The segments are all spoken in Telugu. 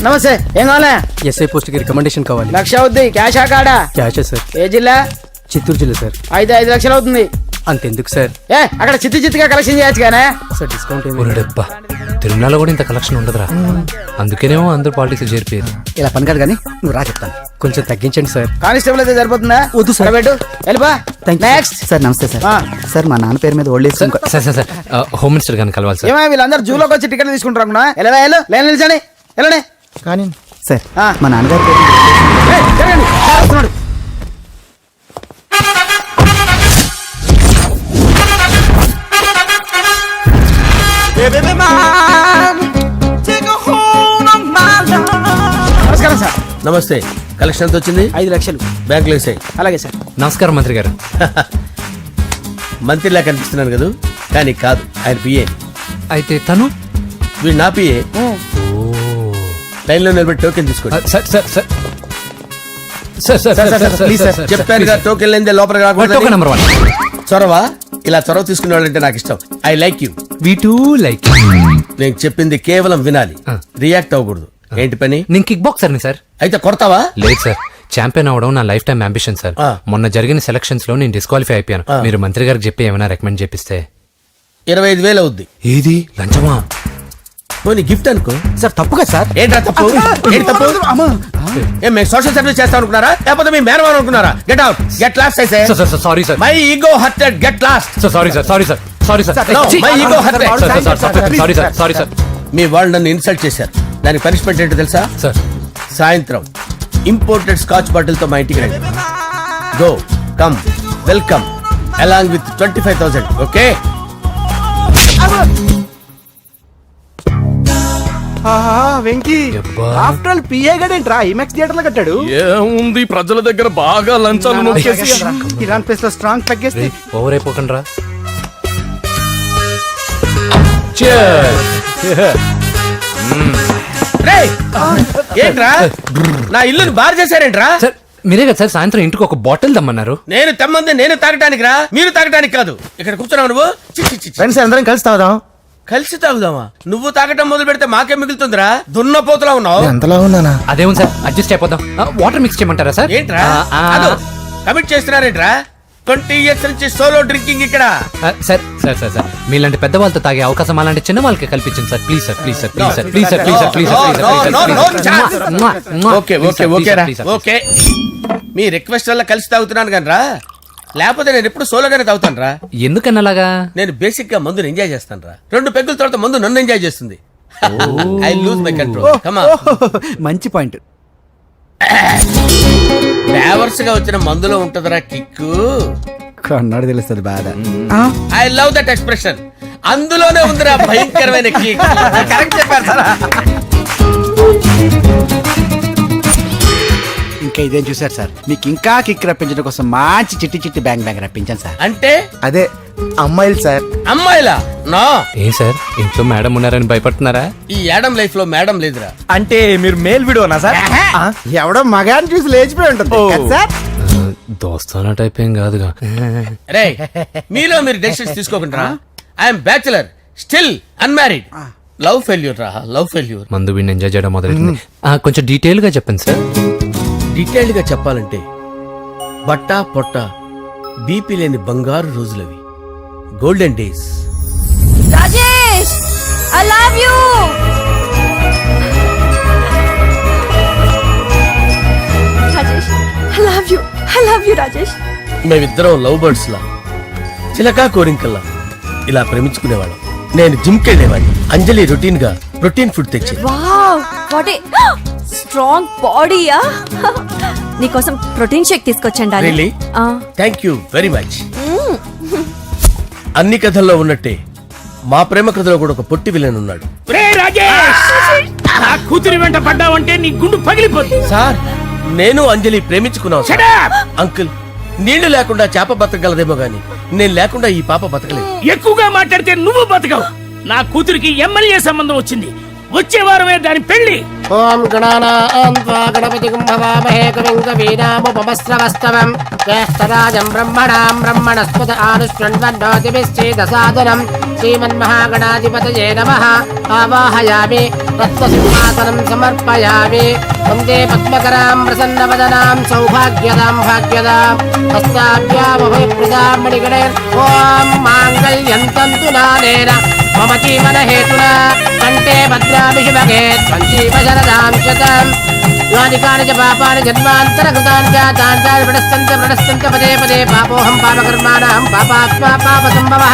నమస్తే. ఏం కావాలా? ఎస్ఐ పోస్ట్ కి రికమెండేషన్ కావాలి. 1,00,000 అవుద్ది. క్యాషా కాడా? క్యాషే సార్. ఏ జిల్లా? చిత్తూరు జిల్లా సార్. అయితే 5 లక్షలు అవుతుంది. అంతెందుకు సార్? అక్కడ చిత్తుగా కలెక్షన్ చేయొచ్చు కానీ సార్ డిస్కౌంట్ డబ్బా తిరుమలలో కూడా ఇంత కలెక్షన్ ఉండదురా. అందుకేనేమో అందరూ పాలిటిక్స్ చేరిపోయారు. ఇలా పని కాదు కానీ నువ్వు రా చెప్తాను. కొంచెం తగ్గించండి సార్. కానిస్టేబుల్ అయితే సరిపోతుందా? వద్దు సార్. పెట్టు వెళ్ళిపా. Next sir. నమస్తే సార్. సార్ మా నాన్న పేరు మీద old age sir sir sir home minister గారిని కలవాలి సార్. ఏమో వీళ్ళందరూ జూలోకి వచ్చి టికెట్ తీసుకుంటారు అనుకున్నా. లైన్ నిలిచండి. వెళ్ళండి కానీ సార్ మా నాన్నగారి పేరు జరగండి. వస్తున్నాడు. నమస్కారం సార్. నమస్తే. కలెక్షన్ ఎంత వచ్చింది? 5 లక్షలు బ్యాంకులో వేసాయి. అలాగే సార్. నమస్కారం మంత్రి గారు. మంత్రిలా కనిపిస్తున్నాను కదా, కానీ కాదు, ఆయన పిఏ. అయితే తను వీడు నా పిఏ. లైన్లో నిలబెట్టి టోకెన్ తీసుకోండి. సార్ సార్ సార్ చెప్పాను కదా, టోకెన్ లేనిదే లోపలికి రాకూడదు. నెంబర్ 1 చొరవ. ఇలా చొరవ తీసుకునే వాళ్ళంటే నాకు ఇష్టం. I like you. We two like. నేను చెప్పింది కేవలం వినాలి, రియాక్ట్ అవ్వకూడదు. ఏంటి పని? నేను కిక్ బాక్సర్ని సార్. అయితే కొడతావా? లేదు సార్, ఛాంపియన్ అవడం నా లైఫ్ టైం అంబిషన్ సార్. మొన్న జరిగిన సెలక్షన్స్ లో నేను డిస్క్వాలిఫై అయిపోయాను. మీరు మంత్రి గారికి చెప్పి ఏమైనా రికమెండ్ చేపిస్తే. 25,000 అవుద్ది. ఏది లంచమా? పోనీ గిఫ్ట్ అనుకో. సార్. తప్పుగా సార్. ఏంట్రా తప్పు? ఏంటి తప్పు? ఏం మేము సోషల్ సర్వీస్ చేస్తాం అనుకున్నారా, లేకపోతే మీ మేనమాన్ అనుకున్నారా? Get out, get lost. అయితే sorry sir. My ego hurted, get lost. Sorry sir. Sorry sir. Sorry sir. My ego hurted. Sorry sir. Sorry sir. మీ వాళ్ళు నన్ను ఇన్సల్ట్ చేశారు. దానికి పనిష్మెంట్ ఏంటో తెలుసా? సార్ సాయంత్రం ఇంపోర్టెడ్ స్కాచ్ బాటిల్ తో మా ఇంటికి రండి. Go come welcome along with 25,000. Okay? Venky after all PA గడేంట్రా ఇమెక్స్ థియేటర్ లో కట్టాడు. ఏముంది, ప్రజల దగ్గర బాగా లంచాలు నొక్కేసి ఇరాన్ ప్లేస్ లో స్ట్రాంగ్ తగ్గేస్తే ఓవర్ అయిపోకండి రా. ఏంట్రా నా ఇల్లుని బార్ చేశారేంట్రా? సార్ మీరే కదా సార్ సాయంత్రం ఇంటికి ఒక బాటిల్ దమ్మన్నారు. నేను తెమ్మంది నేను తాగటానికి రా, మీరు తాగటానికి కాదు. ఇక్కడ కూర్చున్నావు నువ్వు. ఫ్రెండ్స్ అందరం కలిసి తాగుదాం. కలిసి తాగుదామా? నువ్వు తాగటం మొదలు పెడితే మాకే మిగులుతుందిరా. దున్నపోతులా ఉన్నావు. ఎంతలా ఉన్నానా? అదేమో సార్, అడ్జస్ట్ అయిపోదాం. వాటర్ మిక్స్ చేయమంటారా సార్? ఏంట్రా కమిట్ చేస్తున్నారేంట్రా? 20 years నుంచి సోలో డ్రింకింగ్ ఇక్కడ. సార్ సార్ సార్ సార్ మీలాంటి పెద్ద వాళ్ళతో తాగే అవకాశం అలాంటి చిన్న వాళ్ళకి కల్పించండి sir. Please sir. Please sir. Please sir. Please sir. Please sir. Please sir. Okay okay okay రా. ఓకే మీ రిక్వెస్ట్ వల్ల కలిసి తాగుతున్నాను కానీ రా, లేకపోతే నేను ఎప్పుడు సోలోగానే తాగుతాను రా. ఎందుకన్నా అలాగా? నేను బేసిక్ గా మందుని ఎంజాయ్ చేస్తాను రా. 2 పెగ్గుల తర్వాత మందు నన్ను ఎంజాయ్ చేస్తుంది. I lose my control. Come on. మంచి పాయింట్. ఫ్లేవర్స్ గా వచ్చిన మందులో ఉంటదరా కిక్కు. కన్నాడు తెలుస్తుంది బాధ. I love that expression. అందులోనే ఉందిరా భయంకరమైన కిక్. కరెక్ట్ చెప్పారు సార్. ఇంకా ఇదేం చూసారు సార్, మీకు ఇంకా కిక్ రప్పించడం కోసం మంచి చిట్టి చిట్టి బ్యాంగ్ రప్పించాను సార్. అంటే అదే అమ్మాయిలు సార్. అమ్మాయిలా? నా ఏం సార్ ఇంట్లో మేడం ఉన్నారని భయపడుతున్నారా? ఈ యాడమ్ లైఫ్ లో మేడం లేదురా. అంటే మీరు మేల్ వీడియోనా సార్? ఎవడో మగాన్ని చూసి లేచిపోయి ఉంటుంది సార్. దోస్తానా టైప్ ఏం కాదుగా. రే మీలో మీరు డెసిషన్స్ తీసుకోకుండా. I'm bachelor, still unmarried. Love failure రా, లవ్ ఫెయిల్యూర్. మందు వీడిని ఎంజాయ్ చేయడం మొదలైంది. కొంచెం డీటెయిల్ గా చెప్పండి సార్. డీటెయిల్డ్ గా చెప్పాలంటే బట్టా పొట్ట బీపీ లేని బంగారు రోజులవి, golden days. Rajesh I love you. Rajesh I love you. I love you Rajesh. మేమిద్దరం లవ్ బర్డ్స్ లా, చిలకా కోరింకల్లా ఇలా ప్రేమించుకునేవాళ్ళం. నేను జిమ్ కెళ్ళేవాడిని. అంజలి రొటీన్ గా ప్రోటీన్ ఫుడ్ తెచ్చేది. వావ్ వాట్ ఏ స్ట్రాంగ్ బాడీయా. నీకోసం ప్రోటీన్ షేక్ తీసుకొచ్చండి. Really? Thank you very much. అన్ని కథల్లో ఉన్నట్టే మా ప్రేమ కథలో కూడా ఒక పొట్టి విలన్ ఉన్నాడు. కూతురి వెంట పడ్డావంటే నీ గుండు పగిలిపోతుంది. సార్ నేను అంజలి ప్రేమించుకున్నాను. అంకుల్ నీళ్లు లేకుండా చేప బతకగలదేమో గాని నేను లేకుండా ఈ పాప బతకలేదు. ఎక్కువగా మాట్లాడితే నువ్వు బతకవు. నా కూతురికి ఎమ్మెల్యే సంబంధం వచ్చింది. వచ్చే వారమే దాని పెళ్లి. ఓం గణానాన్వా గణపతి కుంభవామహే కవిం కవీనాముపమస్రవస్తవం జ్యేష్ఠరాజం బ్రహ్మణాం బ్రహ్మణస్పద ఆనుష్ణ్వన్నోతిభిశ్చేదసాదనం శ్రీమన్మహాగణాధిపతయే నమః. ఆవాహయామి రత్నసింహాసనం సమర్పయామి. వందే పద్మకరాం ప్రసన్నవదనాం సౌభాగ్యదాం భాగ్యదాం హస్తాభ్యామభయప్రదాం మణిగణే. ఓం మాంగళ్యం తంతునానేన మమ జీవన హేతునా కంటే భద్రామి శుభగే సంజీవశరదాం శతం. యాని కాని చ పాపాని జన్మాంతరకృతాని జాతాని ప్రణశ్యంత పదే పదే పాపోహం పాపకర్మాణం పాపాత్మా పాపసంభవః.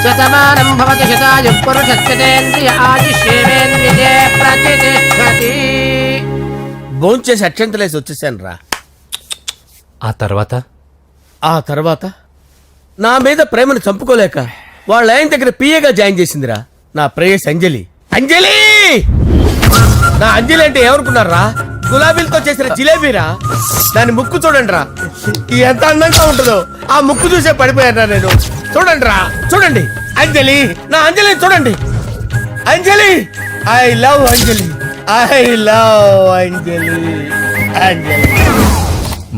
శతమానం భవతి శతాయుః పురుషస్యతేంద్రియ ఆయుష్యేవేంద్రియే ప్రతిష్టతి. భోంచేసి అక్షంతలేసి వచ్చేసాను రా. ఆ తర్వాత ఆ తర్వాత నా మీద ప్రేమను చంపుకోలేక వాళ్ళ ఆయన దగ్గర పిఏగా జాయిన్ చేసిందిరా నా ప్రేయస్ అంజలి. అంజలి నా అంజలి అంటే ఏమనుకున్నారా? గులాబీలతో చేసిన జిలేబీరా. దాని ముక్కు చూడండి రా, ఎంత అందంగా ఉంటుందో. ఆ ముక్కు చూసే పడిపోయారా నేను. చూడండి రా, చూడండి అంజలి, నా అంజలిని చూడండి. Anjali, I love Anjali, I love Anjali. Anjali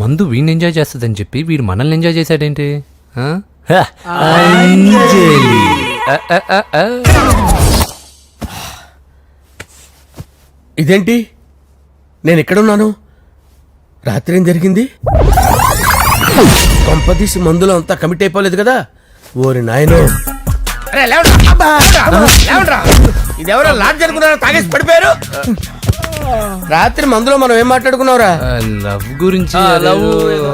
మందు వీడిని ఎంజాయ్ చేస్తుందని చెప్పి వీడు మనల్ని ఎంజాయ్ చేశాడేంటి? ఆ? ఆ, ఆ, ఆ, ఆ. ఇదేంటి నేను ఎక్కడున్నాను? రాత్రి ఏం జరిగింది? కొంపదీసి మందులో అంతా కమిట్ అయిపోలేదు కదా? ఓరి నాయనో, ఇదెవరో లాడ్జ్ అనుకున్నారా? తాగేసి పడిపోయారు. రాత్రి మందులో మనం ఏం మాట్లాడుకున్నావురా? లవ్ గురించి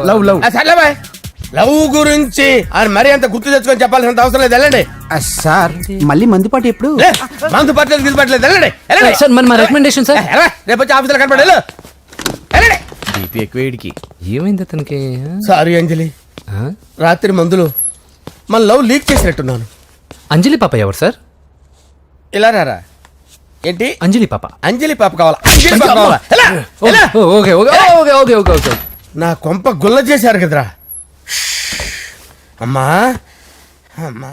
లవ్ లవ్ సర్లే బాయ్, లవ్ గురించి అని మరీ అంత గుర్తు తెచ్చుకొని చెప్పాల్సినంత అవసరం లేదు. వెళ్ళండి. సార్ మళ్ళీ మందుపాటి ఎప్పుడు? లే, మందు పట్టలేదు గిల్లు పట్టలేదు. వెళ్ళండి, వెళ్ళండి. సార్ మన రికమెండేషన్ సార్. రేపు వచ్చి ఆఫీసులో కనపడి వెళ్ళండి. ఏమైంది అతనికి? సారీ అంజలి, ఆ? రాత్రి మందులో మన లవ్ లీక్ చేసినట్టున్నాను. అంజలి పాప ఎవరు సార్? ఇలా రారా. ఏంటి? అంజలి పాప. అంజలి పాప కావాలా? అంజలి పాప కావాలా? ఎలా? ఎలా? Okay okay okay okay okay okay. నా కొంప గుల్ల చేశారు కదరా. అమ్మా అమ్మా